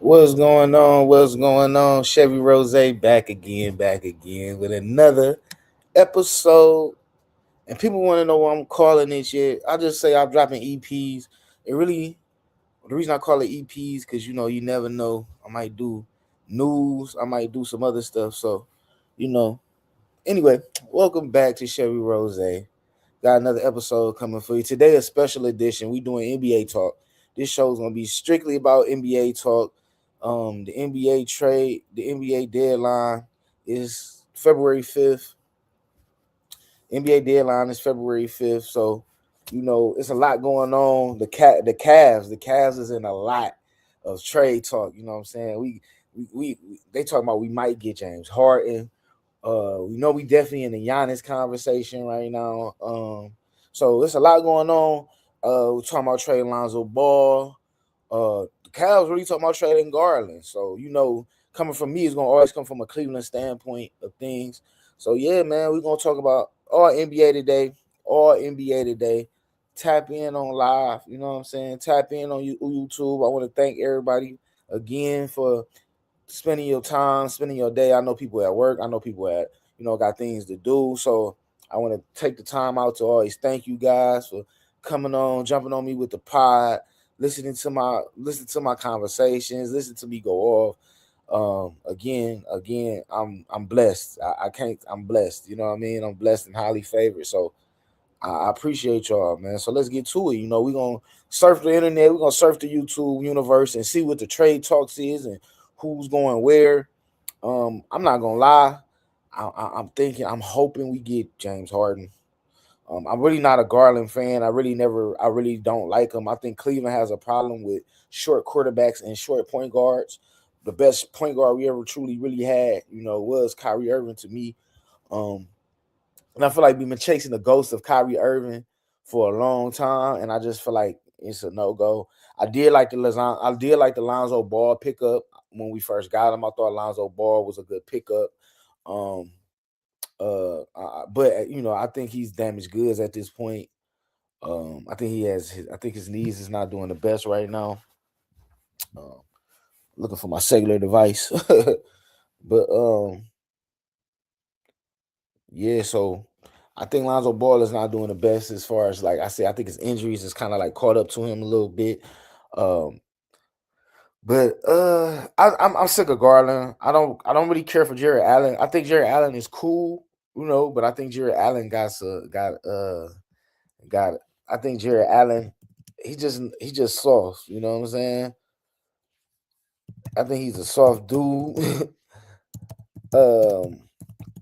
What's going on? What's going on? Chevy Rose back again with another episode. And people want to know what I'm calling this yet. I just say I'm dropping EPs. It really, the reason I call it EPs because you never know. I might do news. I might do some other stuff. So, you know. Anyway, welcome back to Chevy Rose. Got another episode coming for you today. A special edition. We doing NBA talk. This show is gonna be strictly about NBA talk. The NBA trade, the NBA deadline is February 5th. NBA deadline is February 5th. So, it's a lot going on. The Cavs is in a lot of trade talk. You know what I'm saying? We they talking about we might get James Harden. We know we definitely in the Giannis conversation right now. So there's a lot going on. We're talking about trading Lonzo Ball. The Cavs really talking about trading Garland. So coming from me is gonna always come from a Cleveland standpoint of things. So yeah, man, we're gonna talk about all NBA today. All NBA today. Tap in on live. You know what I'm saying? Tap in on YouTube. I want to thank everybody again for spending your time, spending your day. I know people at work. I know people at got things to do. So I want to take the time out to always thank you guys for coming on, jumping on me with the pod, listening to my conversations, listen to me go off. Again, I'm blessed. I can't. I'm blessed. You know what I mean? I'm blessed and highly favored. So I appreciate y'all, man. So let's get to it. We're gonna surf the internet, we're gonna surf the YouTube universe and see what the trade talks is and who's going where. I'm not gonna lie. I'm hoping we get James Harden. I'm really not a Garland fan. I really don't like him. I think Cleveland has a problem with short quarterbacks and short point guards. The best point guard we ever truly really had, was Kyrie Irving to me. Um, and I feel like we've been chasing the ghost of Kyrie Irving for a long time, and I just feel like it's a no go. I did like the Lonzo Ball pickup when we first got him. I thought Lonzo Ball was a good pickup. Um, but I think he's damaged goods at this point. I think his knees is not doing the best right now. Um, Looking for my cellular device, but yeah, so I think Lonzo Ball is not doing the best as far as like I said. I think his injuries is kind of like caught up to him a little bit. Um, but I'm sick of Garland. I don't really care for Jared Allen. I think Jared Allen is cool, but I think Jared Allen got. I think Jared Allen, he just soft. You know what I'm saying? I think he's a soft dude. um,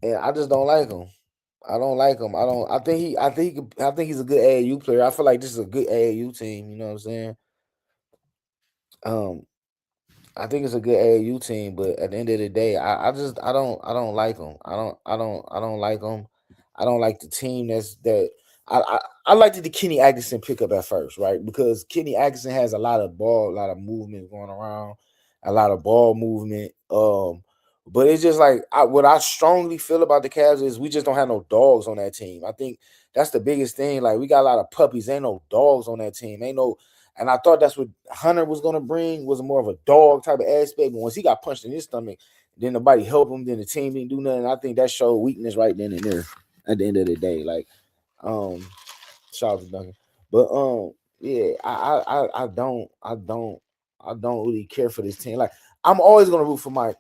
and I just don't like him. I don't like him. I don't. I think he's a good AAU player. I feel like this is a good AAU team. You know what I'm saying? Um, I think it's a good AAU team, but at the end of the day, I don't like him. I don't like him. I don't like the team I liked the Kenny Atkinson pickup at first, right? Because Kenny Atkinson has a lot of movement going around, a lot of ball movement. But it's just like what I strongly feel about the Cavs is we just don't have no dogs on that team. I think that's the biggest thing. Like we got a lot of puppies, ain't no dogs on that team. Ain't no and I thought that's what Hunter was gonna bring was more of a dog type of aspect. But once he got punched in his stomach, then nobody helped him. Then the team didn't do nothing. I think that showed weakness right then and there. At the end of the day, like um, shout out to Duncan. But yeah, I don't really care for this team. Like I'm always gonna root for my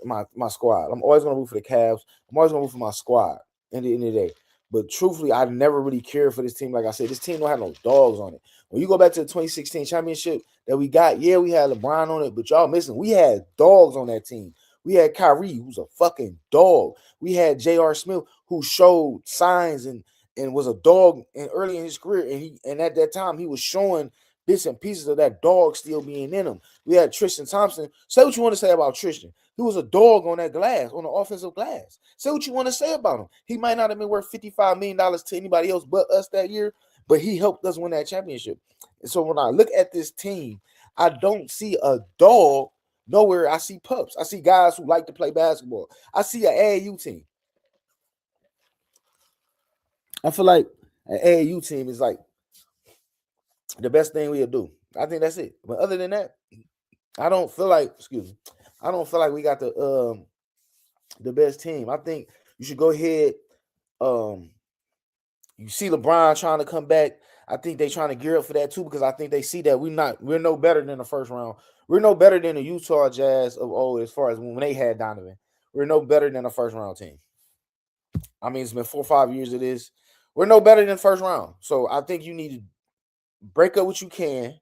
squad. I'm always gonna root for the Cavs. I'm always gonna root for my squad. In the end of the day. But truthfully, I never really cared for this team. Like I said, this team don't have no dogs on it. When you go back to the 2016 championship that we got, yeah, we had LeBron on it, but y'all missing. We had dogs on that team. We had Kyrie, who's a fucking dog. We had J.R. Smith, who showed signs and was a dog early in his career, and at that time he was showing bits and pieces of that dog still being in him. We had Tristan Thompson. Say what you want to say about Tristan. He was a dog on that glass, on the offensive glass. Say what you want to say about him. He might not have been worth $55 million to anybody else but us that year, but he helped us win that championship. And so when I look at this team, I don't see a dog nowhere. I see pups. I see guys who like to play basketball. I see an AAU team. I feel like an AAU team is like the best thing we'll do. I think that's it. But other than that, I don't feel like we got the best team. I think you should go ahead. You see LeBron trying to come back. I think they trying to gear up for that too, because I think they see that we're no better than the first round. We're no better than the Utah Jazz of old as far as when they had Donovan. We're no better than a first round team. I mean, it's been 4 or 5 years of this. We're no better than first round. So I think you need to break up what you can.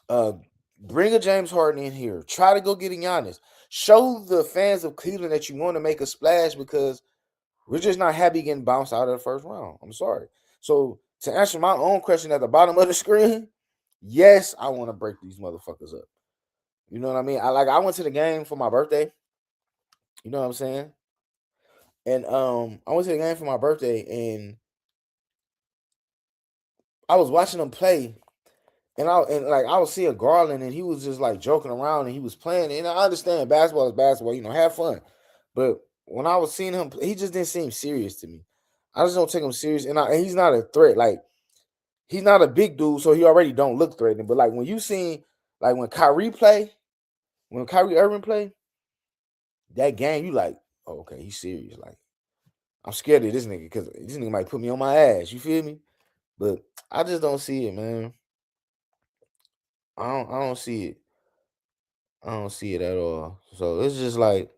Bring a James Harden in here. Try to go get a Giannis. Show the fans of Cleveland that you want to make a splash, because we're just not happy getting bounced out of the first round. I'm sorry. So to answer my own question at the bottom of the screen, yes, I want to break these motherfuckers up. You know what I mean? I went to the game for my birthday. You know what I'm saying? And I went to the game for my birthday, and I was watching them play, and I was seeing Garland, and he was just like joking around, and he was playing. And I understand basketball is basketball, have fun. But when I was seeing him, he just didn't seem serious to me. I just don't take him serious, and he's not a threat. Like, he's not a big dude, so he already don't look threatening. But like when you seen, like when Kyrie Irving play, that game, you like, oh, okay, he's serious. Like, I'm scared of this nigga because this nigga might put me on my ass. You feel me? But I just don't see it, man. I don't see it. I don't see it at all. So it's just like,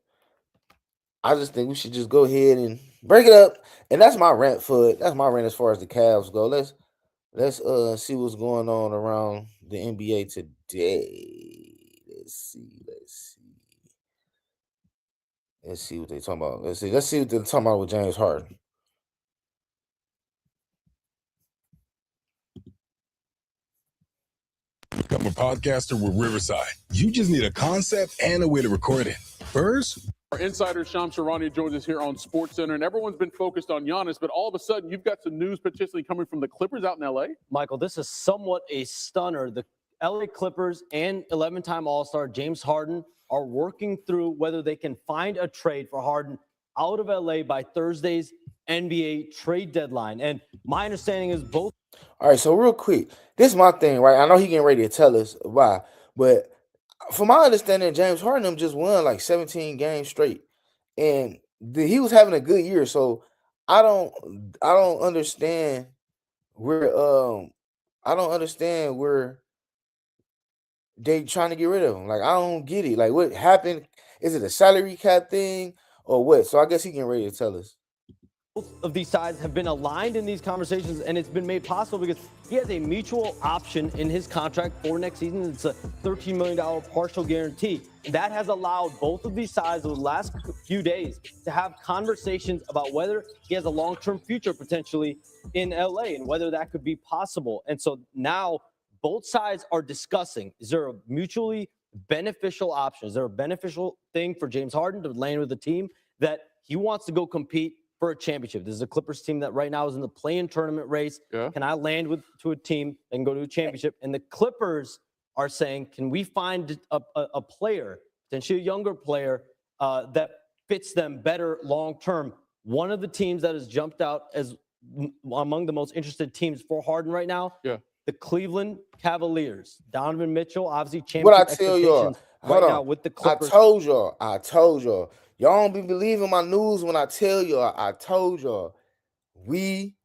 I just think we should just go ahead and break it up. And that's my rant for it. That's my rant as far as the Cavs go. Let's see what's going on around the NBA today. Let's see what they're talking about. Let's see what they're talking about with James Harden. Become a podcaster with Riverside. You just need a concept and a way to record it. First, our insider Shams Charania joins us here on SportsCenter, and everyone's been focused on Giannis, but all of a sudden you've got some news potentially coming from the Clippers out in LA. Michael, this is somewhat a stunner. The LA Clippers and 11-time All-Star James Harden are working through whether they can find a trade for Harden out of LA by Thursday's NBA trade deadline. And my understanding is both. All right, so real quick, this is my thing, right? I know he getting ready to tell us why, but from my understanding, James Harden just won like 17 games straight, and he was having a good year. So I don't understand where they trying to get rid of him. Like, I don't get it. Like, what happened? Is it a salary cap thing or what? So I guess he getting ready to tell us. Both of these sides have been aligned in these conversations, and it's been made possible because he has a mutual option in his contract for next season. It's a $13 million partial guarantee. That has allowed both of these sides over the last few days to have conversations about whether he has a long-term future potentially in LA and whether that could be possible. And so now both sides are discussing, is there a mutually beneficial option? Is there a beneficial thing for James Harden to land with a team that he wants to go compete for a championship? This is a Clippers team that right now is in the play-in tournament race. Yeah. Can I land to a team and go to a championship? And the Clippers are saying, can we find a player, potentially a younger player, that fits them better long-term? One of the teams that has jumped out as among the most interested teams for Harden right now, the Cleveland Cavaliers. Donovan Mitchell, obviously championship expectations right now with the Clippers. I told y'all. Y'all don't be believing my news when I tell y'all. I told y'all. We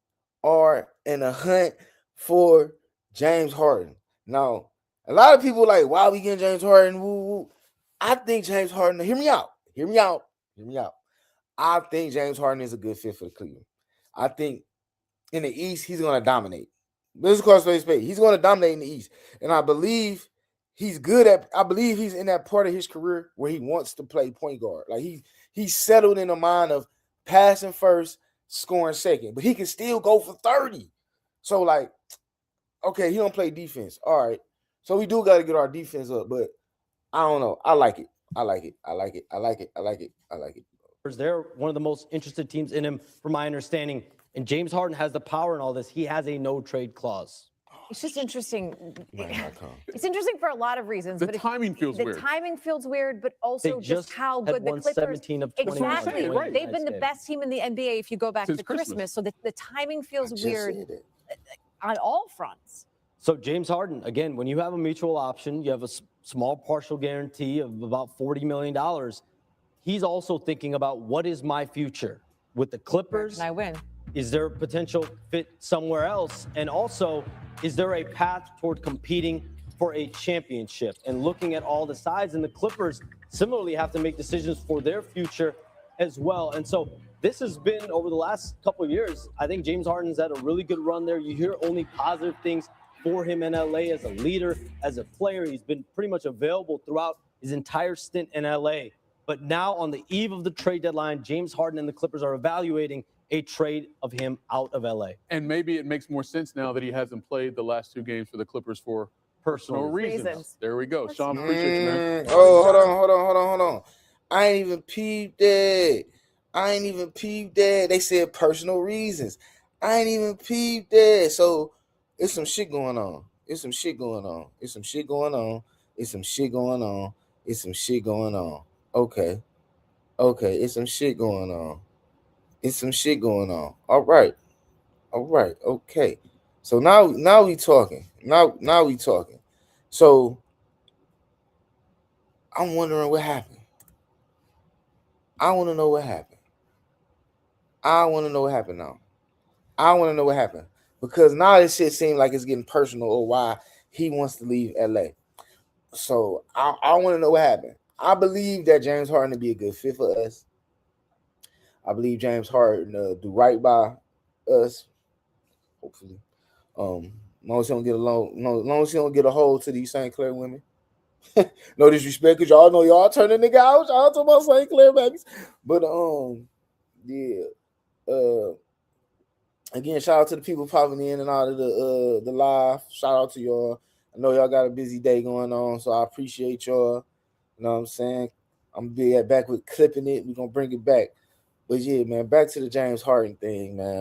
are in a hunt for James Harden. Now, a lot of people like, why are we getting James Harden? Woo, woo. I think James Harden, hear me out. I think James Harden is a good fit for the Cleveland. I think in the East, he's going to dominate. This is called space. He's going to dominate in the East. And I believe he's in that part of his career where he wants to play point guard. Like, he's settled in the mind of passing first, scoring second, but he can still go for 30. So, like, okay, he don't play defense. All right. So we do got to get our defense up, but I don't know. I like it. They're one of the most interested teams in him, from my understanding. And James Harden has the power in all this. He has a no-trade clause. It's just interesting. It's interesting for a lot of reasons. The timing feels weird. The timing feels weird, but also just how good the Clippers. 17 of 21. Exactly. Right. They've been the best team in the NBA if you go back to Christmas. So the timing feels weird on all fronts. So James Harden, again, when you have a mutual option, you have a small partial guarantee of about $40 million. He's also thinking about, what is my future with the Clippers? Can I win? Is there a potential fit somewhere else? And also, is there a path toward competing for a championship? And looking at all the sides, and the Clippers similarly have to make decisions for their future as well. And so this has been, over the last couple of years, I think James Harden's had a really good run there. You hear only positive things for him in LA as a leader, as a player. He's been pretty much available throughout his entire stint in LA. But now, on the eve of the trade deadline, James Harden and the Clippers are evaluating a trade of him out of LA. And maybe it makes more sense now that he hasn't played the last 2 games for the Clippers for personal reasons. There we go. Sean, appreciate you, man. Oh, hold on. I ain't even peeped that. They said personal reasons. I ain't even peeped that. So it's some shit going on. Okay. It's some shit going on. All right. Okay. So now we talking. Now we talking. So I'm wondering what happened. I want to know what happened now. Because now this shit seems like it's getting personal, or why he wants to leave LA. So I want to know what happened. I believe that James Harden would be a good fit for us. I believe James Harden do right by us. Hopefully, long as he don't get long as he don't get a hold to these St. Clair women. No disrespect, because y'all know y'all turn the nigga out. Y'all talking about St. Clair babies. But yeah. Again, shout out to the people popping in and out of the live. Shout out to y'all. I know y'all got a busy day going on, so I appreciate y'all. You know what I'm saying? I'm gonna be back with clipping it. We're gonna bring it back. But yeah, man, back to the James Harden thing, man.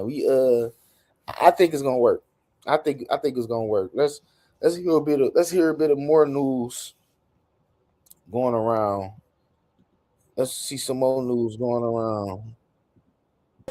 I think it's gonna work. I think it's gonna work. Let's hear a bit of more news going around. Let's see some more news going around.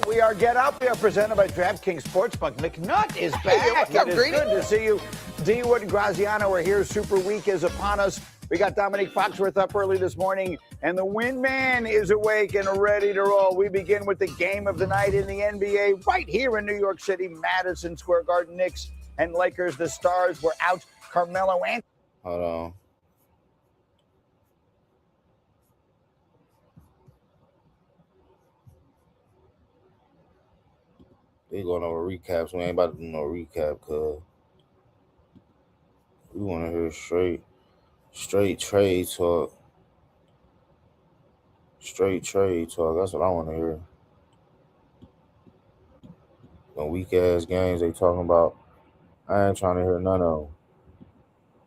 We are Get Up. We are presented by DraftKings Sportsbook. McNutt is back. It is good to see you. D. Wood and Graziano are here. Super Week is upon us. We got Dominique Foxworth up early this morning, and the Windman is awake and ready to roll. We begin with the game of the night in the NBA right here in New York City, Madison Square Garden. Knicks and Lakers. The Stars were out. Carmelo Anthony. Hold on. They going over recaps. We ain't about to do no recap, cuz we want to hear straight trade talk. Straight trade talk. That's what I want to hear. The weak ass games they talking about, I ain't trying to hear none of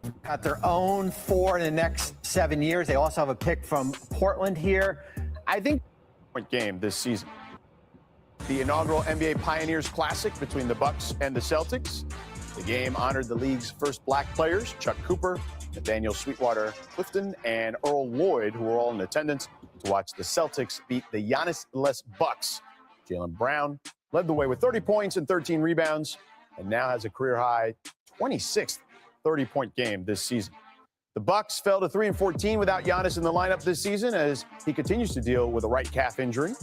them. Got their own 4 in the next 7 years. They also have a pick from Portland here. I think point game this season. The inaugural NBA Pioneers Classic between the Bucks and the Celtics. The game honored the league's first black players, Chuck Cooper, Nathaniel Sweetwater Clifton, and Earl Lloyd, who were all in attendance to watch the Celtics beat the Giannis-less Bucks. Jaylen Brown led the way with 30 points and 13 rebounds, and now has a career-high 26th 30-point game this season. The Bucks fell to 3-14 without Giannis in the lineup this season, as he continues to deal with a right calf injury.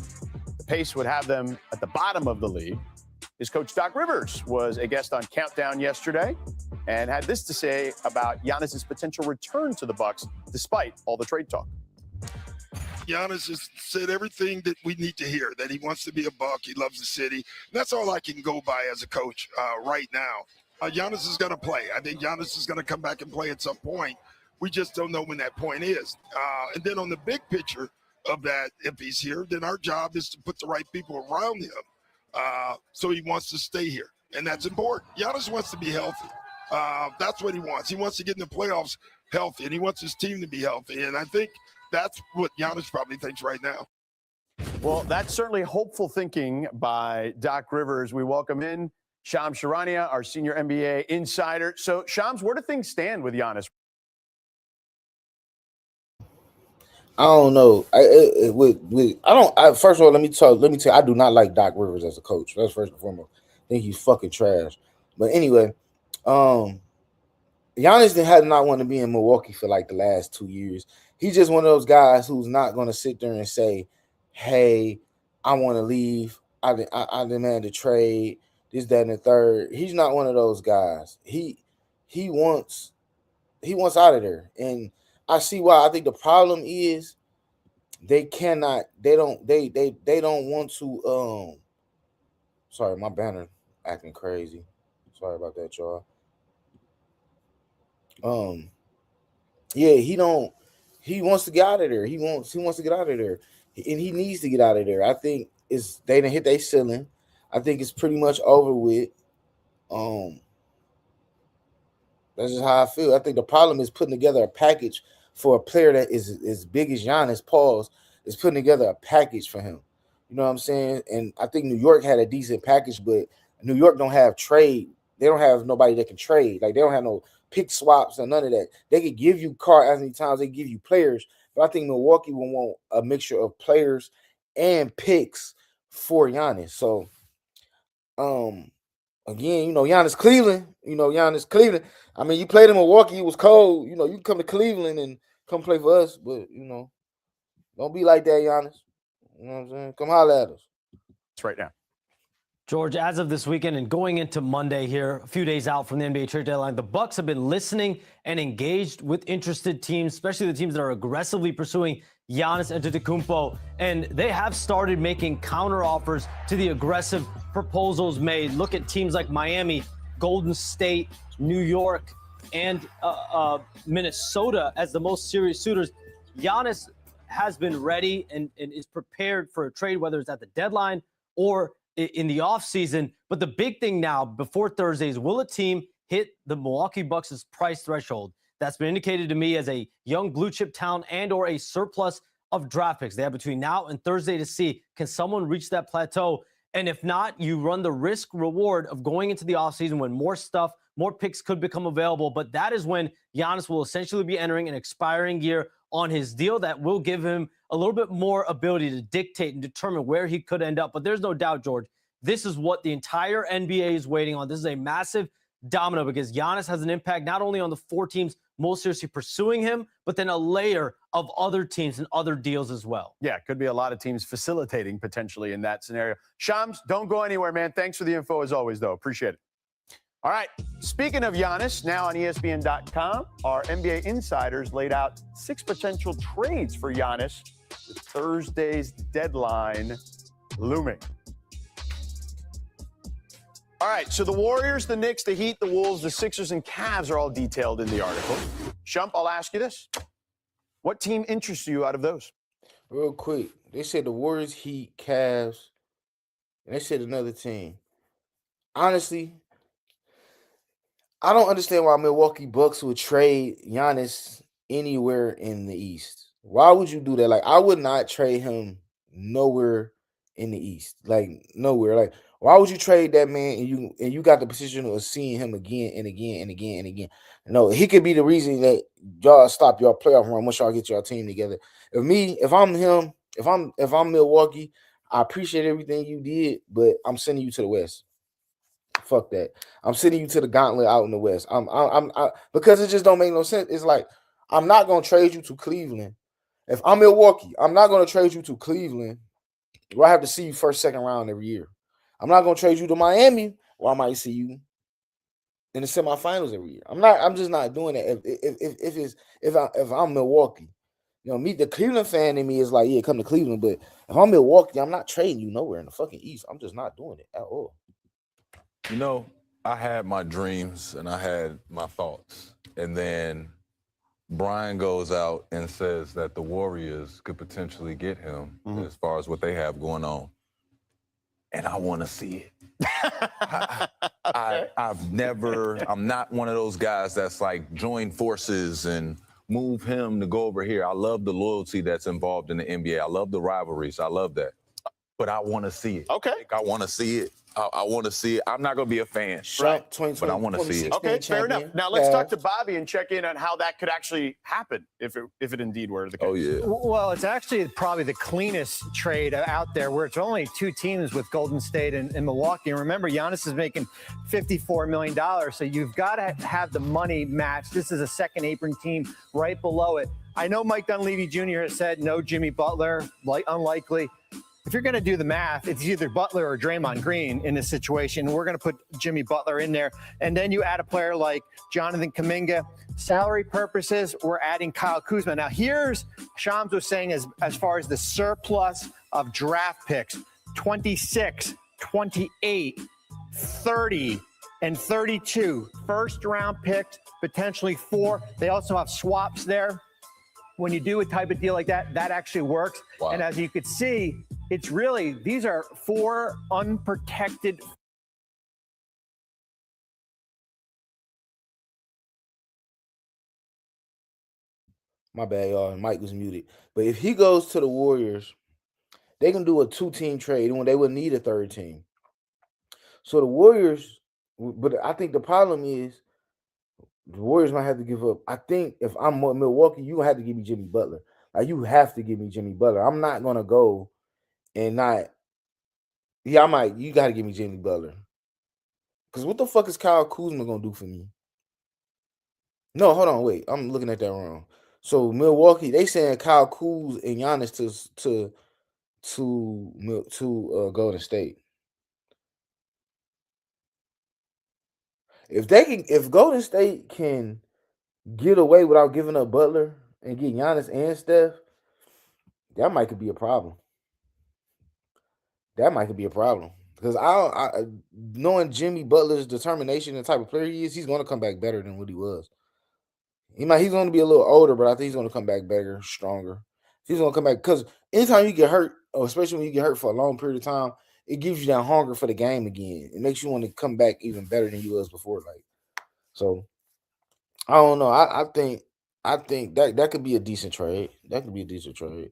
The pace would have them at the bottom of the league. His coach, Doc Rivers, was a guest on Countdown yesterday and had this to say about Giannis's potential return to the Bucks despite all the trade talk. Giannis has said everything that we need to hear, that he wants to be a Buck, he loves the city. And that's all I can go by as a coach right now. Giannis is going to play. I think Giannis is going to come back and play at some point. We just don't know when that point is. And then on the big picture of that, if he's here, then our job is to put the right people around him. So he wants to stay here, and that's important. Giannis wants to be healthy. That's what he wants. He wants to get in the playoffs healthy, and he wants his team to be healthy. And I think that's what Giannis probably thinks right now. Well, that's certainly hopeful thinking by Doc Rivers. We welcome in Shams Charania, our senior NBA insider. So, Shams, where do things stand with Giannis? I don't know. First of all, let me tell you, I do not like Doc Rivers as a coach. That's first and foremost. I think he's fucking trash. But anyway, Giannis has not want to be in Milwaukee for like the last 2 years. He's just one of those guys who's not going to sit there and say, "Hey, I want to leave. I demand a trade. This, that, and the third." He's not one of those guys. He wants out of there, and I see why. I think the problem is they don't want to. Sorry, my banner acting crazy. Sorry about that, y'all. Yeah, he wants to get out of there. He wants to get out of there, and he needs to get out of there. I think they done hit their ceiling. I think it's pretty much over with. That's just how I feel. I think the problem is putting together a package for a player that is as big as Giannis. Pauls is putting together a package for him. You know what I'm saying? And I think New York had a decent package, but New York don't have trade. They don't have nobody that can trade. Like, they don't have no pick swaps or none of that. They could give you Karl Anthony Towns, they give you players, but I think Milwaukee will want a mixture of players and picks for Giannis. So, again, Giannis Cleveland. I mean, you played in Milwaukee, it was cold. You can come to Cleveland and come play for us, but don't be like that, Giannis. You know what I'm saying? Come holler at us. It's right now. George, as of this weekend and going into Monday here, a few days out from the NBA trade deadline, the Bucks have been listening and engaged with interested teams, especially the teams that are aggressively pursuing Giannis Antetokounmpo, and they have started making counteroffers to the aggressive proposals made. Look at teams like Miami, Golden State, New York, and Minnesota as the most serious suitors. Giannis has been ready and is prepared for a trade, whether it's at the deadline or in the offseason. But the big thing now, before Thursday, is will a team hit the Milwaukee Bucks' price threshold? That's been indicated to me as a young blue chip town and or a surplus of draft picks. They have between now and Thursday to see, can someone reach that plateau? And if not, you run the risk reward of going into the offseason when more picks could become available. But that is when Giannis will essentially be entering an expiring year on his deal that will give him a little bit more ability to dictate and determine where he could end up. But there's no doubt, George, this is what the entire NBA is waiting on. This is a massive domino because Giannis has an impact not only on the 4 teams most seriously pursuing him, but then a layer of other teams and other deals as well. Yeah, could be a lot of teams facilitating potentially in that scenario. Shams, don't go anywhere, man. Thanks for the info as always, though. Appreciate it. All right, speaking of Giannis, now on ESPN.com, our NBA insiders laid out 6 potential trades for Giannis with Thursday's deadline looming. All right, so the Warriors, the Knicks, the Heat, the Wolves, the Sixers, and Cavs are all detailed in the article. Shump, I'll ask you this. What team interests you out of those? Real quick, they said the Warriors, Heat, Cavs, and they said another team. Honestly, I don't understand why Milwaukee Bucks would trade Giannis anywhere in the East. Why would you do that? Like, I would not trade him nowhere in the East. Like, nowhere. Like, why would you trade that man and you got the position of seeing him again and again and again and again? No, he could be the reason that y'all stop your playoff run once y'all get your team together. If I'm him, if I'm Milwaukee, I appreciate everything you did, but I'm sending you to the West. Fuck that. I'm sending you to the gauntlet out in the West. Because it just don't make no sense. It's like, I'm not gonna trade you to Cleveland. If I'm Milwaukee, I'm not gonna trade you to Cleveland where I have to see you first, second round every year. I'm not gonna trade you to Miami where I might see you in the semifinals every year. I'm just not doing that. If I'm Milwaukee, me, the Cleveland fan in me is like, yeah, come to Cleveland. But if I'm Milwaukee, I'm not trading you nowhere in the fucking East. I'm just not doing it at all. I had my dreams and I had my thoughts. And then Brian goes out and says that the Warriors could potentially get him as far as what they have going on. And I want to see it. I'm not one of those guys that's like join forces and move him to go over here. I love the loyalty that's involved in the NBA. I love the rivalries. I love that. but I want to see it. Okay. Like, I want to see it. I want to see it. I'm not going to be a fan, Right. but I want to see it. Okay, fair enough. Now let's talk to Bobby and check in on how that could actually happen if it indeed were the case. Oh, yeah. Well, it's actually probably the cleanest trade out there where it's only two teams with Golden State and Milwaukee. And remember, Giannis is making $54 million, so you've got to have the money matched. This is a second apron team right below it. I know Mike Dunleavy Jr. has said no Jimmy Butler, unlikely. If you're going to do the math, it's either Butler or Draymond Green in this situation. We're going to put Jimmy Butler in there. And then you add a player like Jonathan Kuminga. Salary purposes, we're adding Kyle Kuzma. Now, here's Shams was saying as far as the surplus of draft picks, 26, 28, 30, and 32. First-round picks, potentially 4. They also have swaps there. When you do a type of deal like that, that actually works. Wow. And as you could see, it's really, these are 4 unprotected. My bad, y'all. Mike was muted. But if he goes to the Warriors, they can do a 2-team trade when they would need a third team. So the Warriors, but I think the problem is the Warriors might have to give up. I think if I'm Milwaukee, you have to give me Jimmy Butler. Like, you have to give me Jimmy Butler. I'm not gonna go and not. Yeah, I might. You got to give me Jimmy Butler. Because what the fuck is Kyle Kuzma gonna do for me? No, hold on, wait. I'm looking at that wrong. So Milwaukee, they saying Kyle Kuz and Giannis to Golden State. If Golden State can get away without giving up Butler and get Giannis and Steph, that might could be a problem. That might could be a problem. Because I knowing Jimmy Butler's determination and type of player he is, he's going to come back better than what he was. He's going to be a little older, but I think he's going to come back better, stronger. He's going to come back because anytime you get hurt, or especially when you get hurt for a long period of time, it gives you that hunger for the game again. It makes you want to come back even better than you was before. Like, so I don't know. I think that could be a decent trade. That could be a decent trade.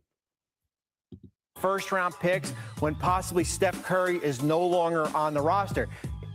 First-round picks when possibly Steph Curry is no longer on the roster.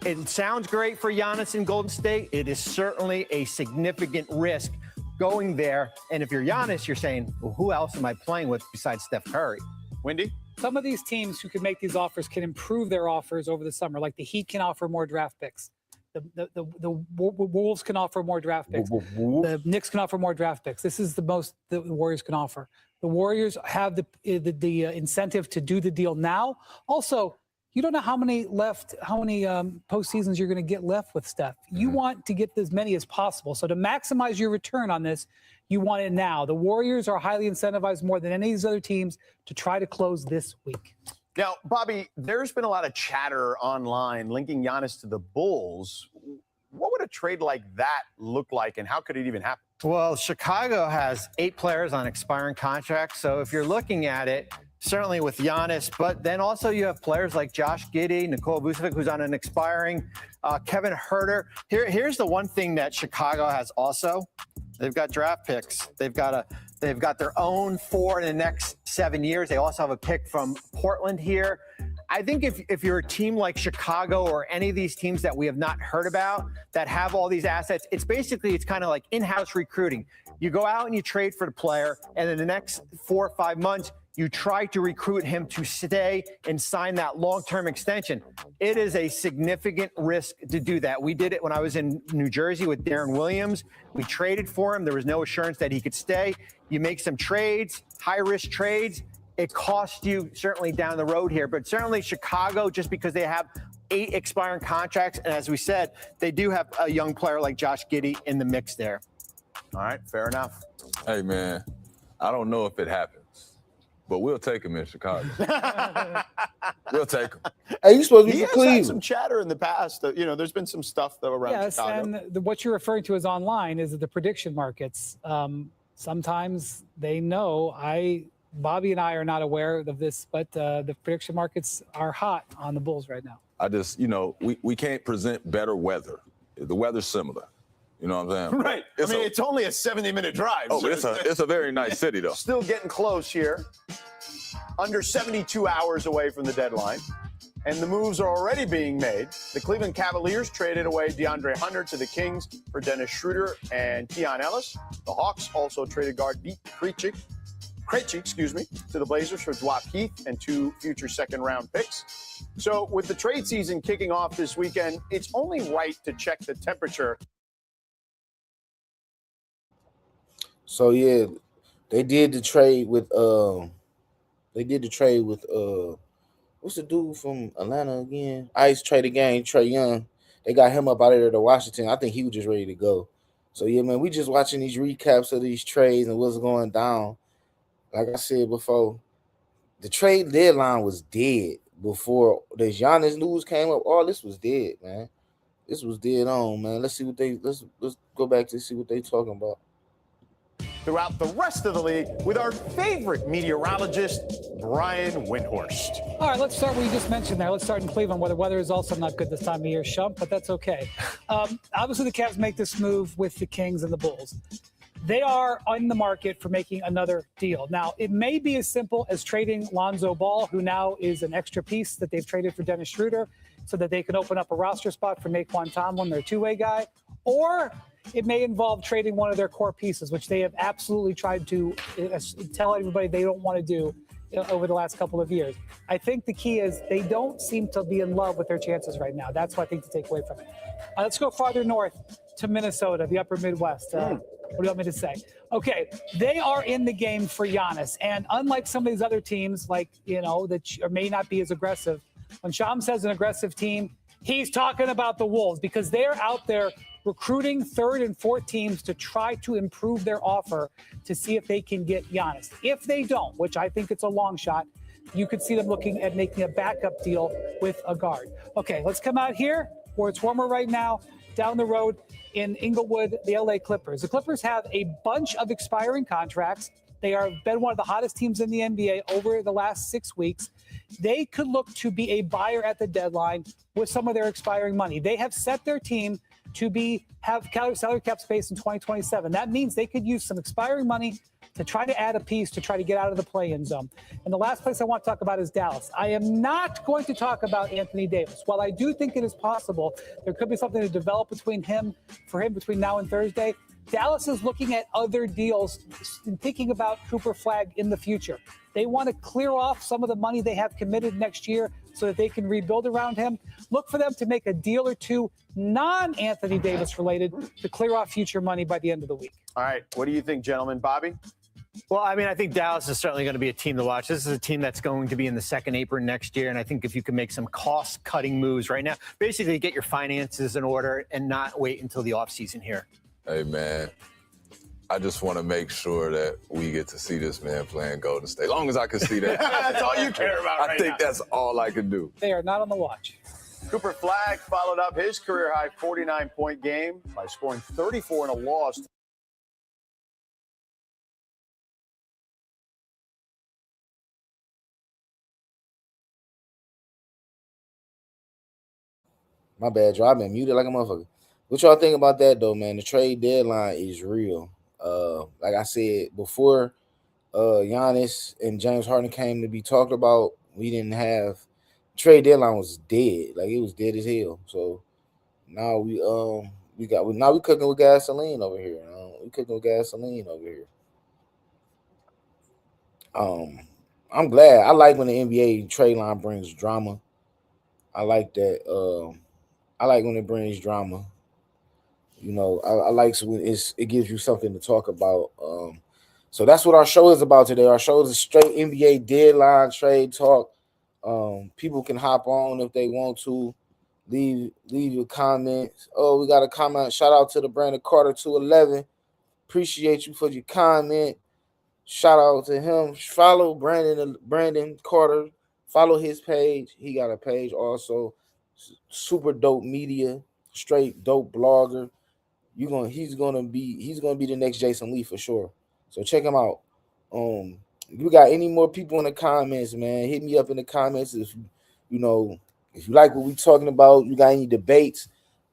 It sounds great for Giannis in Golden State. It is certainly a significant risk going there. And if you're Giannis, you're saying, well, who else am I playing with besides Steph Curry? Wendy? Some of these teams who can make these offers can improve their offers over the summer. Like the Heat can offer more draft picks. The Wolves can offer more draft picks. The Knicks can offer more draft picks. This is the most the Warriors can offer. The Warriors have the incentive to do the deal now. Also, you don't know how many postseasons you're going to get left with Steph. You want to get as many as possible. So to maximize your return on this, you want it now. The Warriors are highly incentivized more than any of these other teams to try to close this week. Now, Bobby, there's been a lot of chatter online linking Giannis to the Bulls. What would a trade like that look like, and how could it even happen? Well, Chicago has 8 players on expiring contracts. So if you're looking at it, certainly with Giannis, but then also you have players like Josh Giddey, Nikola Vucevic, who's on an expiring, Kevin Huerter. Here's the one thing that Chicago has also. They've got draft picks. They've got their own 4 in the next 7 years. They also have a pick from Portland here. I think if you're a team like Chicago or any of these teams that we have not heard about that have all these assets, it's kind of like in-house recruiting. You go out and you trade for the player, and in the next 4 or 5 months, you try to recruit him to stay and sign that long-term extension. It is a significant risk to do that. We did it when I was in New Jersey with Darren Williams. We traded for him. There was no assurance that he could stay. You make some trades, high-risk trades. It costs you certainly down the road here, but certainly Chicago, just because they have 8 expiring contracts, and as we said, they do have a young player like Josh Giddey in the mix there. All right, fair enough. Hey, man, I don't know if it happens, but we'll take him in Chicago. We'll take him. Hey, you supposed to be He for has Cleveland. had some chatter in the past. There's been some stuff though around Yes, Chicago. and what you're referring to as online is the prediction markets. Sometimes they know. Bobby and I are not aware of this, but the prediction markets are hot on the Bulls right now. I just, we can't present better weather. The weather's similar. You know what I'm saying? Right. It's only a 70-minute drive. Oh, so it's a very nice city, though. Still getting close here. under 72 hours away from the deadline, and the moves are already being made. The Cleveland Cavaliers traded away DeAndre Hunter to the Kings for Dennis Schroeder and Keon Ellis. The Hawks also traded guard Vit Krejci, to the Blazers for Dwap Heath and 2 future second-round picks. So with the trade season kicking off this weekend, it's only right to check the temperature. So yeah, they did the trade with what's the dude from Atlanta again? Ice traded game, Trae Young. They got him up out of there to Washington. I think he was just ready to go. So yeah, man, we just watching these recaps of these trades and what's going down. Like I said before, the trade deadline was dead before the Giannis news came up. All this was dead, man. This was dead on, man. Let's go back to see what they talking about. Throughout the rest of the league with our favorite meteorologist, Brian Windhorst. All right, let's start where you just mentioned there. Let's start in Cleveland, where the weather is also not good this time of year, Shump, but that's okay. Obviously, the Cavs make this move with the Kings and the Bulls. They are on the market for making another deal. Now, it may be as simple as trading Lonzo Ball, who now is an extra piece that they've traded for Dennis Schroeder, so that they can open up a roster spot for Naquan Tomlin, their two-way guy, or it may involve trading one of their core pieces, which they have absolutely tried to tell everybody they don't want to do over the last couple of years. I think the key is they don't seem to be in love with their chances right now. That's what I think to take away from it. Let's go farther north to Minnesota, the upper Midwest. What do you want me to say? Okay, they are in the game for Giannis. And unlike some of these other teams, like, that may not be as aggressive, when Sham says an aggressive team, he's talking about the Wolves, because they're out there recruiting third and fourth teams to try to improve their offer to see if they can get Giannis. If they don't, which I think it's a long shot, you could see them looking at making a backup deal with a guard. Okay, let's come out here where it's warmer right now, down the road in Inglewood, the LA Clippers. The Clippers have a bunch of expiring contracts. They have been one of the hottest teams in the NBA over the last 6 weeks. They could look to be a buyer at the deadline with some of their expiring money. They have set their team to have salary cap space in 2027. That means they could use some expiring money to try to add a piece to try to get out of the play-in zone. And the last place I want to talk about is Dallas. I am not going to talk about Anthony Davis. While I do think it is possible there could be something to develop between now and Thursday, Dallas is looking at other deals and thinking about Cooper Flagg in the future. They want to clear off some of the money they have committed next year so that they can rebuild around him. Look for them to make a deal or two, non-Anthony Davis related, to clear off future money by the end of the week. All right, what do you think, gentlemen? Bobby? Well, I mean, I think Dallas is certainly going to be a team to watch. This is a team that's going to be in the second apron next year. And I think if you can make some cost-cutting moves right now, basically get your finances in order and not wait until the offseason here. Hey, man, I just want to make sure that we get to see this man playing Golden State. As long as I can see that. That's all you care about right now. I think that's all I can do. They are not on the watch. Cooper Flagg followed up his career-high 49-point game by scoring 34 in a loss. My bad, Joe. I've been muted like a motherfucker. What y'all think about that, though, man? The trade deadline is real. Like I said before, Giannis and James Harden came to be talked about. We didn't have trade deadline was dead, like it was dead as hell. So now we cooking with gasoline over here. We cooking with gasoline over here. I'm glad. I like when the NBA trade line brings drama. I like that. I like when it brings drama. I like when it gives you something to talk about. So that's what our show is about today. Our show is a straight NBA deadline trade talk. People can hop on if they want to. Leave your comments. Oh, we got a comment. Shout out to the Brandon Carter 211. Appreciate you for your comment. Shout out to him. Follow Brandon Carter. Follow his page. He got a page also. Super dope media. Straight dope blogger. He's gonna be the next Jason Lee for sure. So check him out. You got any more people in the comments, man? Hit me up in the comments if if you like what we talking about. You got any debates?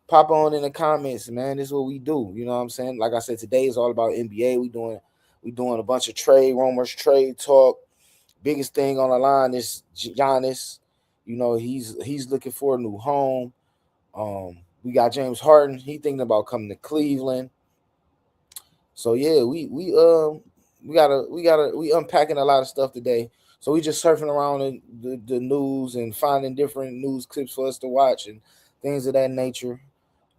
Pop on in the comments, man. This is what we do. You know what I'm saying? Like I said, today is all about NBA. We doing a bunch of trade rumors, trade talk. biggest thing on the line is Giannis. You know, he's looking for a new home. We got James Harden. He thinking about coming to Cleveland. So yeah, we unpacking a lot of stuff today. So we just surfing around the news and finding different news clips for us to watch and things of that nature.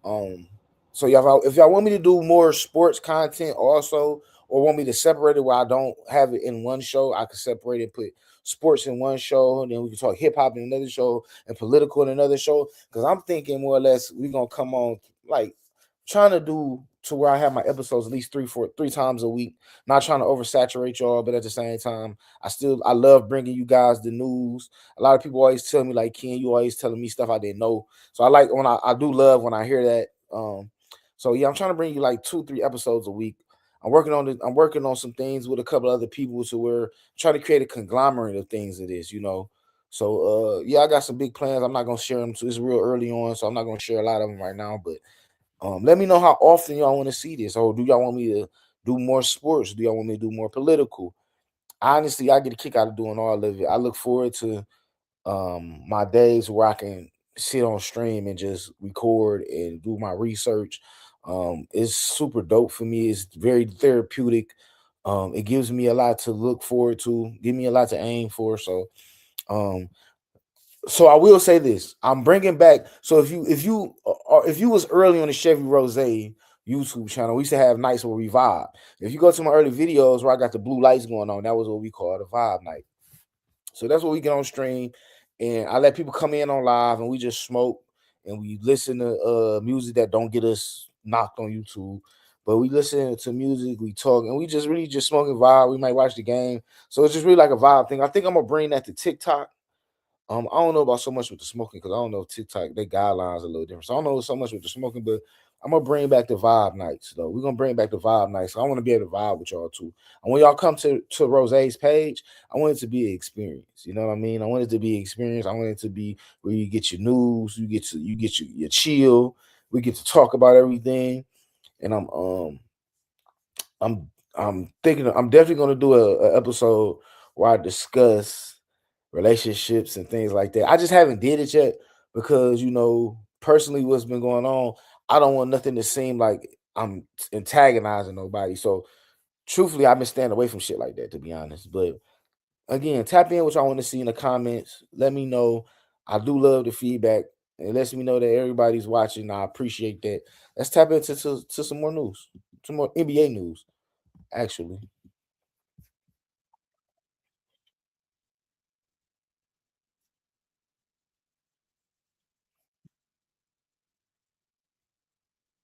So if y'all want me to do more sports content also, or want me to separate it where I don't have it in one show, I can separate it, put sports in one show, and then we can talk hip hop in another show and political in another show. Because I'm thinking more or less we're gonna come on like trying to do to where I have my episodes at least three times a week. Not trying to oversaturate y'all, but at the same time, I love bringing you guys the news. A lot of people always tell me like, Ken, you always telling me stuff I didn't know. So I like when I do love when I hear that. So yeah, I'm trying to bring you like 2-3 episodes a week. I'm working on some things with a couple other people to where I'm trying to create a conglomerate of things of this, you know. So yeah, I got some big plans. I'm not gonna share them. So it's real early on, so I'm not gonna share a lot of them right now. But let me know how often y'all want to see this. Or do y'all want me to do more sports? Do y'all want me to do more political? Honestly, I get a kick out of doing all of it. I look forward to my days where I can sit on stream and just record and do my research. It's super dope for me. It's very therapeutic. It gives me a lot to look forward to, give me a lot to aim for. So I will say this: I'm bringing back. So if you was early on the Chevy Rose YouTube channel, we used to have nights where we vibe. If you go to my early videos where I got the blue lights going on, that was what we call the vibe night. So that's what we get on stream, and I let people come in on live, and we just smoke and we listen to music that don't get us knocked on YouTube. But we listen to music, we talk, and we just really just smoking vibe. We might watch the game, so it's just really like a vibe thing. I think I'm gonna bring that to TikTok. I don't know about so much with the smoking because I don't know if TikTok, their guidelines are a little different. So I don't know so much with the smoking, but I'm gonna bring back the vibe nights though. We're gonna bring back the vibe nights. So I want to be able to vibe with y'all too. And when y'all come to Rose's page, I want it to be an experience. You know what I mean? I want it to be an experience. I want it to be where you get your news, you get your chill. We get to talk about everything. And I'm thinking I'm definitely gonna do a episode where I discuss relationships and things like that. I just haven't did it yet because, you know, personally what's been going on, I don't want nothing to seem like I'm antagonizing nobody. So truthfully, I've been staying away from shit like that, to be honest. But again, tap in what y'all want to see in the comments. Let me know. I do love the feedback. It lets me know that everybody's watching. I appreciate that. Let's tap into some more news, some more NBA news, actually.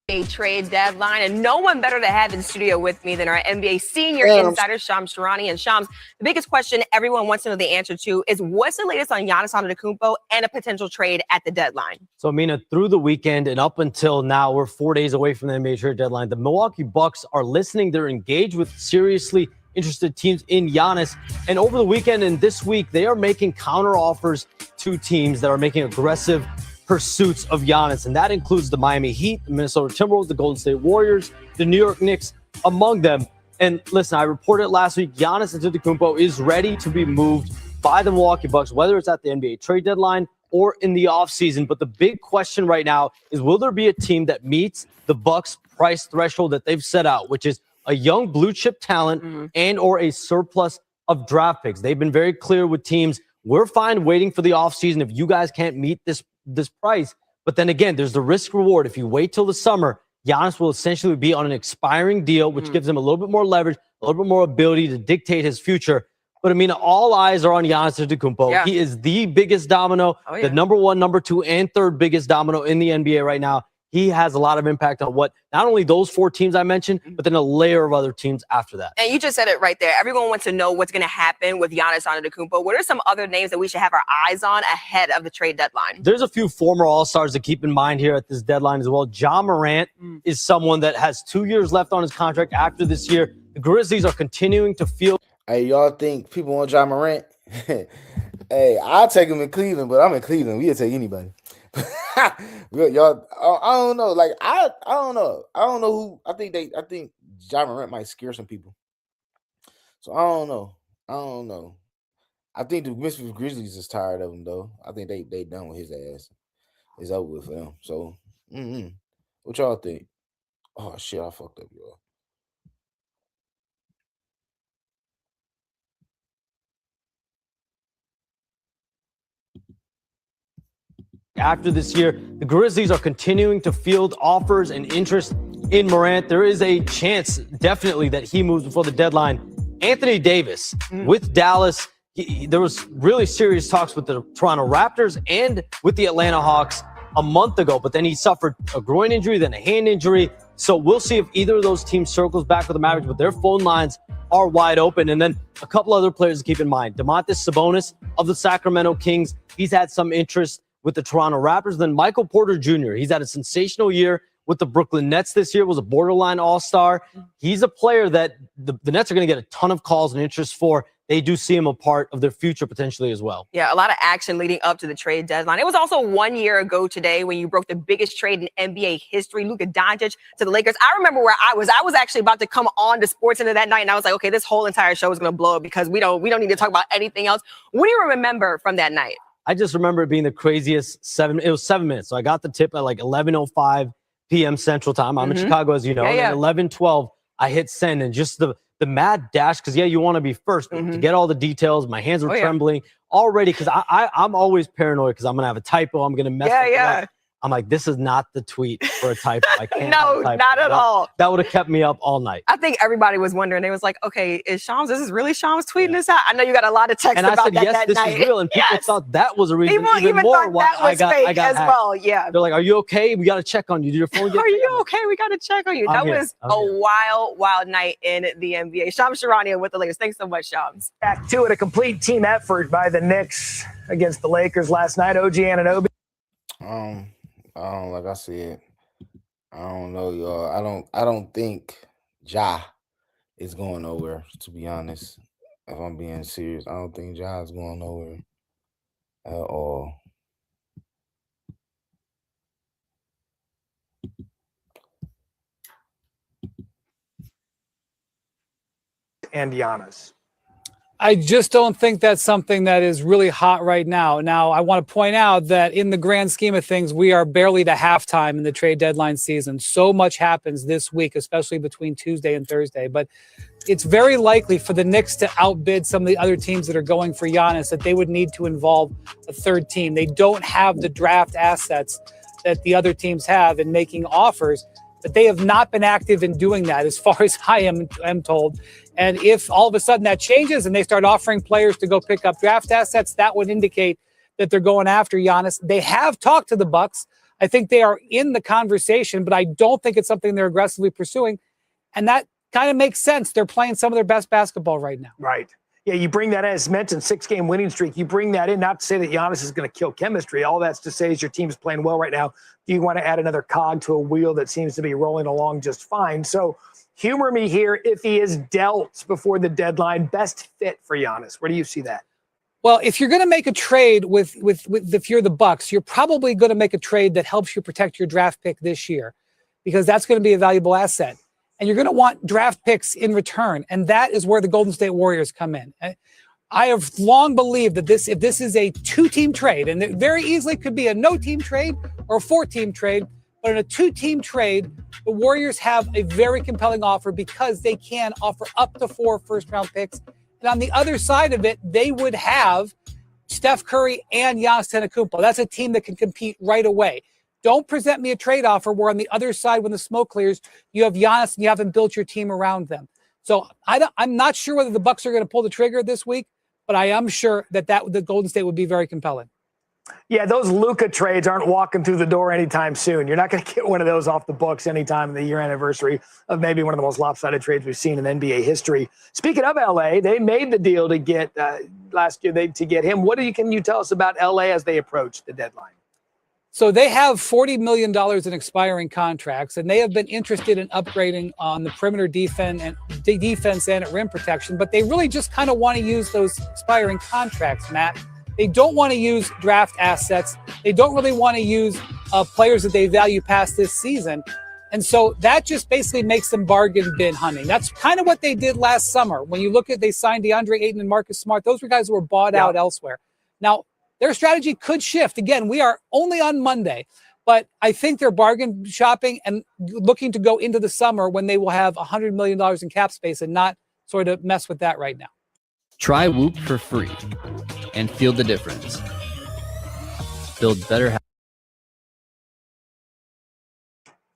A trade deadline, and no one better to have in studio with me than our NBA senior insider, Shams Charania. And Shams, the biggest question everyone wants to know the answer to is what's the latest on Giannis Antetokounmpo and a potential trade at the deadline? So, Mina, through the weekend and up until now, we're 4 days away from the NBA trade deadline. The Milwaukee Bucks are listening. They're engaged with seriously interested teams in Giannis. And over the weekend and this week, they are making counter offers to teams that are making aggressive pursuits of Giannis, and that includes the Miami Heat, the Minnesota Timberwolves, the Golden State Warriors, the New York Knicks, among them. And listen, I reported last week, Giannis Antetokounmpo is ready to be moved by the Milwaukee Bucks, whether it's at the NBA trade deadline or in the offseason. But the big question right now is, will there be a team that meets the Bucks price threshold that they've set out, which is a young blue chip talent and or a surplus of draft picks? They've been very clear with teams, we're fine waiting for the offseason if you guys can't meet this price. But then again, there's the risk reward. If you wait till the summer, Giannis will essentially be on an expiring deal, which gives him a little bit more leverage, a little bit more ability to dictate his future. But I mean, all eyes are on Giannis Antetokounmpo. Yeah. He is the biggest domino, the number one, number two, and third biggest domino in the NBA right now. He has a lot of impact on what not only those 4 teams I mentioned, but then a layer of other teams after that. And you just said it right there. Everyone wants to know what's going to happen with Giannis Antetokounmpo. What are some other names that we should have our eyes on ahead of the trade deadline? There's a few former All-Stars to keep in mind here at this deadline as well. Ja Morant is someone that has 2 years left on his contract after this year. The Grizzlies are continuing to feel. Hey, y'all think people want Ja Morant? Hey, I'll take him in Cleveland, but I'm in Cleveland. We'll take anybody. Y'all, I don't know. Like I don't know. I don't know who. I think Ja Morant might scare some people. So I don't know. I think the Memphis Grizzlies is tired of him though. I think they done with his ass. It's over with for them. So, what y'all think? Oh shit, I fucked up, y'all. After this year, the Grizzlies are continuing to field offers and interest in Morant. There is a chance, definitely, that he moves before the deadline. Anthony Davis with Dallas. There was really serious talks with the Toronto Raptors and with the Atlanta Hawks a month ago, but then he suffered a groin injury, then a hand injury. So we'll see if either of those teams circles back with the Mavericks, but their phone lines are wide open. And then a couple other players to keep in mind. Domantas Sabonis of the Sacramento Kings. He's had some interest with the Toronto Raptors. Then Michael Porter Jr. He's had a sensational year with the Brooklyn Nets this year, was a borderline all-star. He's a player that the Nets are going to get a ton of calls and interest for. They do see him a part of their future potentially as well. Yeah, a lot of action leading up to the trade deadline. It was also 1 year ago today when you broke the biggest trade in NBA history, Luka Doncic to the Lakers. I remember where I was. I was actually about to come on to SportsCenter that night, and I was like, okay, this whole entire show is going to blow up because we don't need to talk about anything else. What do you remember from that night? I just remember it being the craziest it was 7 minutes. So I got the tip at like 11:05 p.m. Central Time. I'm in Chicago, as you know. Yeah. And then 11:12, I hit send, and just the mad dash, because, you want to be first. But to get all the details, my hands were trembling already because I'm always paranoid because I'm going to have a typo. I'm going to mess up. I'm like, this is not the tweet for a typo. I can't. No, not at all. That would have kept me up all night. I think everybody was wondering. They was like, okay, this is really Shams tweeting this out? I know you got a lot of texts and about I said, that yes, that this night. is real. And people thought that was a reason. People even more thought why that was fake as hacked. well. Yeah. They're like, are you okay? We got to check on you. Did your phone get Are you okay? We got to check on you. That was a wild night in the NBA. Shams Charania with the Lakers. Thanks so much, Shams. Back to it, a complete team effort by the Knicks against the Lakers last night. OG Anunoby. Like I said, I don't know, y'all. I don't think Ja is going nowhere, to be honest. If I'm being serious, I don't think Ja is going nowhere at all. And Giannis. I just don't think that's something that is really hot right now. Now, I want to point out that in the grand scheme of things, we are barely to halftime in the trade deadline season. So much happens this week, especially between Tuesday and Thursday. But it's very likely for the Knicks to outbid some of the other teams that are going for Giannis, that they would need to involve a third team. They don't have the draft assets that the other teams have in making offers, but they have not been active in doing that as far as I am told. And if all of a sudden that changes and they start offering players to go pick up draft assets, that would indicate that they're going after Giannis. They have talked to the Bucks. I think they are in the conversation, but I don't think it's something they're aggressively pursuing. And that kind of makes sense. They're playing some of their best basketball right now. Right. Yeah, you bring that, as mentioned, 6-game winning streak. You bring that in, not to say that Giannis is going to kill chemistry. All that's to say is your team's playing well right now. Do you want to add another cog to a wheel that seems to be rolling along just fine? So humor me here. If he is dealt before the deadline, best fit for Giannis. Where do you see that? Well, if you're going to make a trade with if you're the Bucks, you're probably going to make a trade that helps you protect your draft pick this year, because that's going to be a valuable asset. And you're going to want draft picks in return. And that is where the Golden State Warriors come in. I have long believed that if this is a two-team trade, and it very easily could be a no-team trade or a four-team trade, but in a two-team trade, the Warriors have a very compelling offer because they can offer up to 4 first-round picks. And on the other side of it, they would have Steph Curry and Giannis Antetokounmpo. That's a team that can compete right away. Don't present me a trade offer where on the other side, when the smoke clears, you have Giannis and you haven't built your team around them. So I'm not sure whether the Bucks are going to pull the trigger this week, but I am sure that the Golden State would be very compelling. Yeah, those Luka trades aren't walking through the door anytime soon. You're not going to get one of those off the books anytime in the year anniversary of maybe one of the most lopsided trades we've seen in NBA history. Speaking of LA, they made the deal to get last year to get him. Can you tell us about LA as they approach the deadline? So they have $40 million in expiring contracts, and they have been interested in upgrading on the perimeter defense and at rim protection, but they really just kind of want to use those expiring contracts, Matt. They don't want to use draft assets. They don't really want to use players that they value past this season. And so that just basically makes them bargain bin hunting. That's kind of what they did last summer. When you look at, they signed DeAndre Ayton and Marcus Smart. Those were guys who were bought out elsewhere. Now, their strategy could shift. Again, we are only on Monday, but I think they're bargain shopping and looking to go into the summer when they will have $100 million in cap space and not sort of mess with that right now. Try Whoop for free and feel the difference. Build better habits.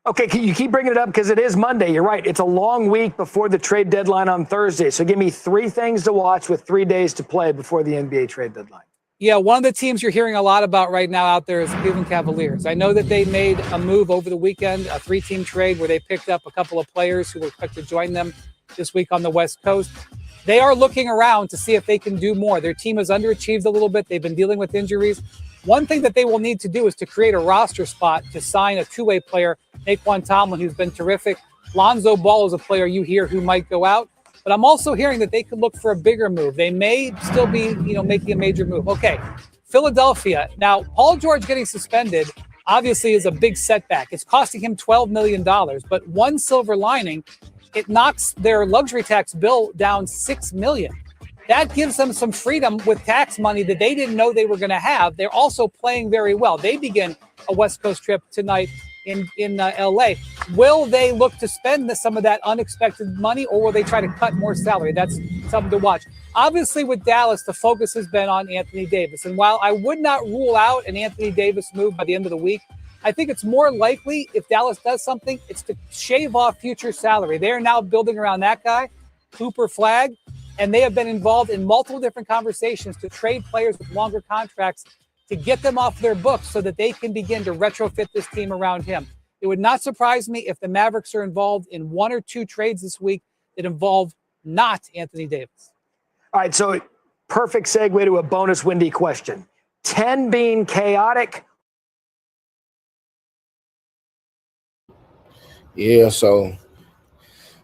Okay, you keep bringing it up because it is Monday. You're right. It's a long week before the trade deadline on Thursday. So give me 3 things to watch with 3 days to play before the NBA trade deadline. Yeah, one of the teams you're hearing a lot about right now out there is Cleveland Cavaliers. I know that they made a move over the weekend, a 3-team trade where they picked up a couple of players who were expected to join them this week on the West Coast. They are looking around to see if they can do more. Their team has underachieved a little bit. They've been dealing with injuries. One thing that they will need to do is to create a roster spot to sign a 2-way player, Naquan Tomlin, who's been terrific. Lonzo Ball is a player you hear who might go out. But I'm also hearing that they could look for a bigger move. They may still be, making a major move. Okay, Philadelphia. Now, Paul George getting suspended obviously is a big setback. It's costing him $12 million. But one silver lining, it knocks their luxury tax bill down $6 million. That gives them some freedom with tax money that they didn't know they were going to have. They're also playing very well. They begin a West Coast trip tonight in LA. Will they look to spend some of that unexpected money, or will they try to cut more salary? That's something to watch. Obviously, with Dallas, the focus has been on Anthony Davis. And while I would not rule out an Anthony Davis move by the end of the week, I think it's more likely if Dallas does something, it's to shave off future salary. They are now building around that guy, Cooper Flagg, and they have been involved in multiple different conversations to trade players with longer contracts to get them off their books so that they can begin to retrofit this team around him. It would not surprise me if the Mavericks are involved in 1 or 2 trades this week that involve not Anthony Davis. All right, so perfect segue to a bonus Windy question. 10 being chaotic. Yeah, so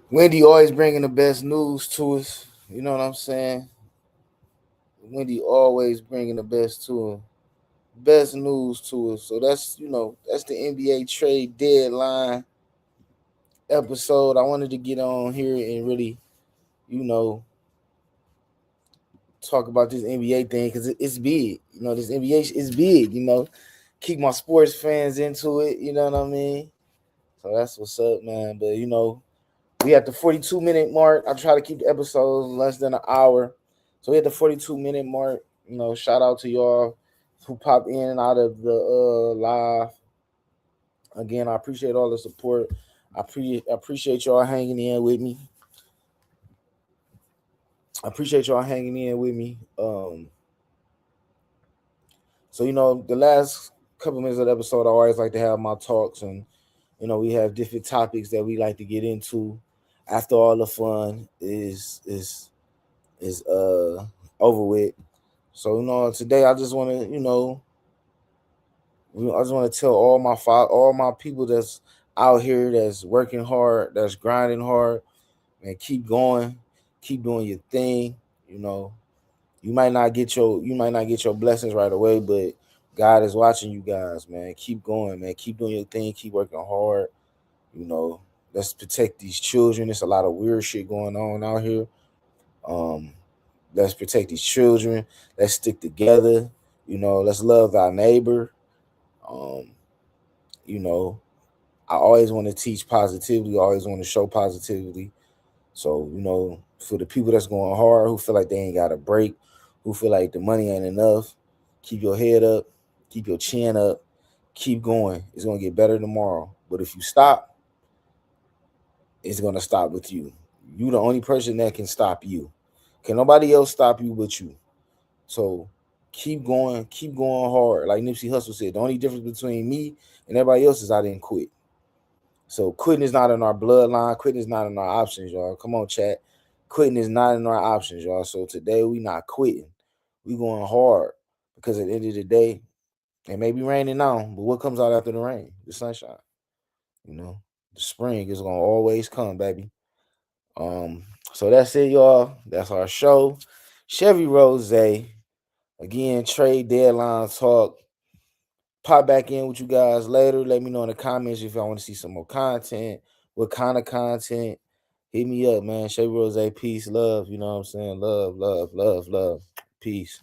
Wendy always bringing the best news to us. You know what I'm saying? Wendy always bringing the best news to us. So that's the NBA trade deadline episode. I wanted to get on here and really, talk about this NBA thing because it's big. This NBA is big. Keep my sports fans into it. You know what I mean? So that's what's up, man. But we at the 42-minute mark. I try to keep the episodes less than an hour. So we at the 42-minute mark. Shout out to y'all who pop in and out of the live. Again, I appreciate all the support. I appreciate y'all hanging in with me. So the last couple minutes of the episode, I always like to have my talks, and we have different topics that we like to get into after all the fun is over with. So today I just want to tell all my people that's out here, that's working hard, that's grinding hard, and keep going, keep doing your thing. You might not get your blessings right away, but God is watching you guys, man. Keep going, man. Keep doing your thing. Keep working hard. Let's protect these children. There's a lot of weird shit going on out here. Let's protect these children. Let's stick together. Let's love our neighbor. I always want to teach positivity. I always want to show positivity. So, for the people that's going hard, who feel like they ain't got a break, who feel like the money ain't enough, keep your head up, keep your chin up, keep going. It's going to get better tomorrow. But if you stop, it's going to stop with you. You the only person that can stop you. Can nobody else stop you but you. So keep going hard. Like Nipsey Hussle said, the only difference between me and everybody else is I didn't quit. So quitting is not in our bloodline. Quitting is not in our options, y'all. Come on, chat. Quitting is not in our options, y'all. So today we not quitting. We going hard because at the end of the day, it may be raining now, but what comes out after the rain? The sunshine. The spring is gonna always come, baby. So that's it, y'all. That's our show. Chevy Rose. Again, trade deadline talk. pop back in with you guys later. Let me know in the comments if y'all want to see some more content. What kind of content? Hit me up, man. Chevy Rose, peace, love. You know what I'm saying? Love, love, love, love. Peace.